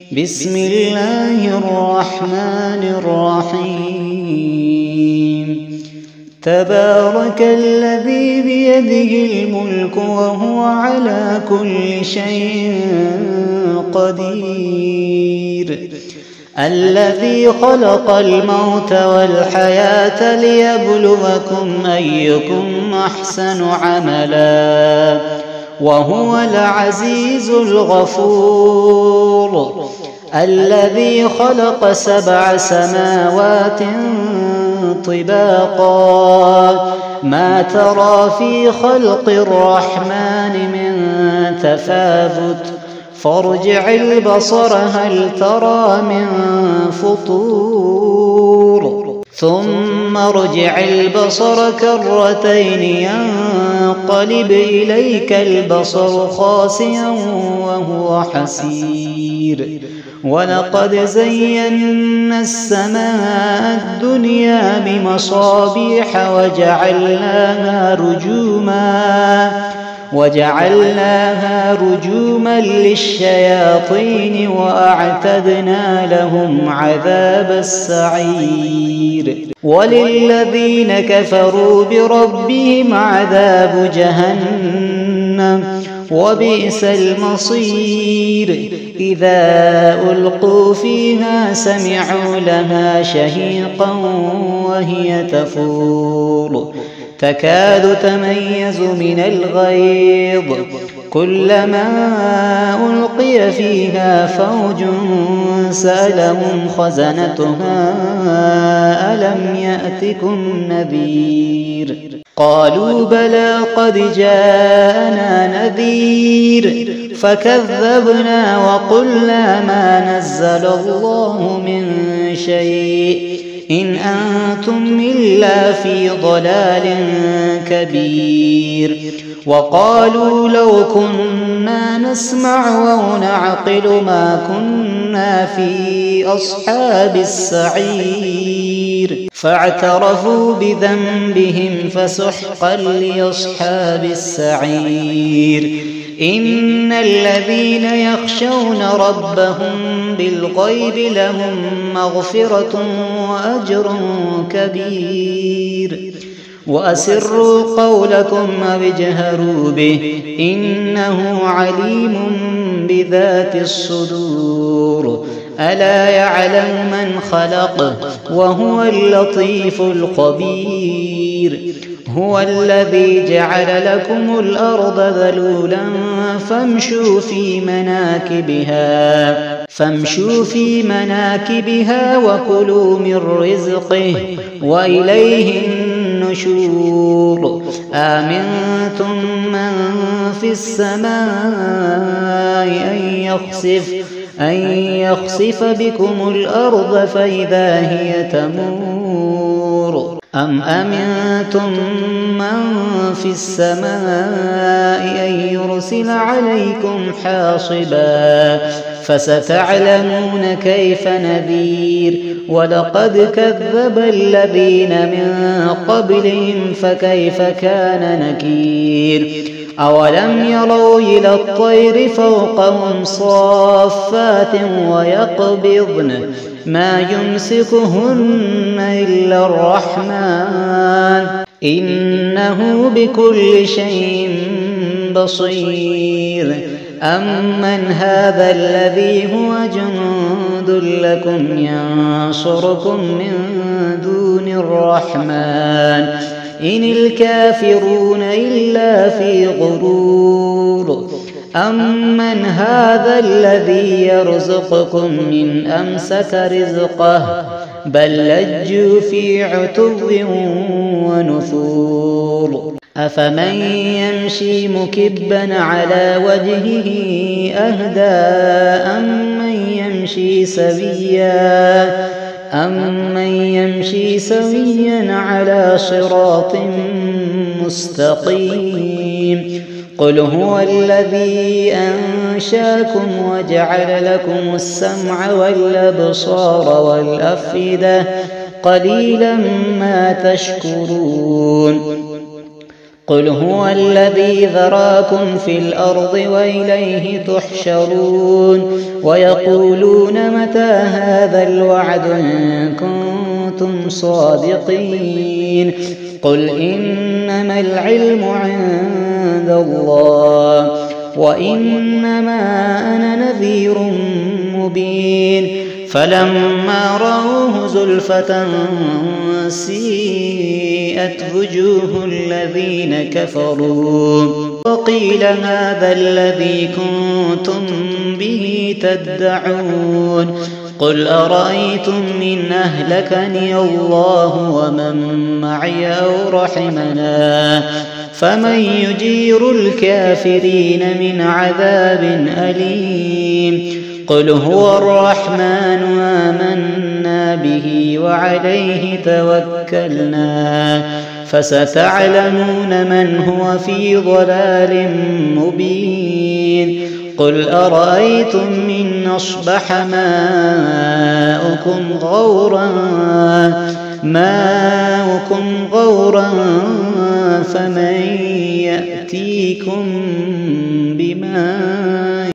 بسم الله الرحمن الرحيم. تبارك الذي بيده الملك وهو على كل شيء قدير. الذي خلق الموت والحياة ليبلوكم أيكم أحسن عملا وهو العزيز الغفور. الذي خلق 7 سماوات طباقا ما ترى في خلق الرحمن من تفاوت فارجع البصر هل ترى من فطور ثم ارجع البصر كرتين ينقلب إليك البصر خاسئا وهو حسير. ولقد زينا السماء الدنيا بمصابيح وجعلناها رجوما للشياطين وأعتدنا لهم عذاب السعير. وللذين كفروا بربهم عذاب جهنم وبئس المصير. إذا ألقوا فيها سمعوا لها شهيقا وهي تفور تكاد تميز من الغيظ كلما ألقي فيها فوج سألهم خزنتها ألم يأتكم نذير قالوا بلى قد جاءنا نذير فكذبنا وقلنا ما نزل الله من شيء إن أنتم إلا في ضلال كبير. وقالوا لو كنا نسمع أو نعقل ما كنا في أصحاب السعير فاعترفوا بذنبهم فسحقا لأصحاب السعير. إن الذين يخشون ربهم بالغيب لهم مغفرة وأجر كبير. وأسروا قولكم أو اجهروا به إنه عليم بذات الصدور. ألا يعلم من خلق وهو اللطيف الخبير. هو الذي جعل لكم الأرض ذلولا فامشوا في مناكبها وكلوا من رزقه وإليه النشور. آمنتم من في السماء أن يخسف بكم الأرض فإذا هي تمور أم أمنتم من في السماء أن يرسل عليكم حاصبا فستعلمون كيف نذير. ولقد كذب الذين من قبلهم فكيف كان نكير. أولم يروا إلى الطير فوقهم صافات ويقبضن ما يمسكهن إلا الرحمن إنه بكل شيء بصير. أمن هذا الذي هو جند لكم ينصركم من دون الرحمن إن الكافرون إلا في غرور. أمن هذا الذي يرزقكم إن أمسك رزقه بل لجوا في عتو ونفور. أفمن يمشي مكبا على وجهه أهدى أمن يمشي سويا على صراط مستقيم. قل هو الذي أنشاكم وجعل لكم السمع والأبصار والأفئدة قليلا ما تشكرون. قل هو الذي ذراكم في الأرض وإليه تحشرون ويقولون متى هذا الوعد إن كنتم صادقين قل إنما العلم عند الله وإنما أنا نذير مبين فلما رأوه زلفة سيئت وجوه الذين كفروا وقيل هذا الذي كنتم به تدعون قل أرأيتم إن أهلكني الله ومن معي أو رحمنا فمن يجير الكافرين من عذاب أليم قل هو الرحمن آمنا به وعليه توكلنا فستعلمون من هو في ضلال مبين قل أرأيتم إن أصبح ماؤكم غورا فمن يأتيكم بماء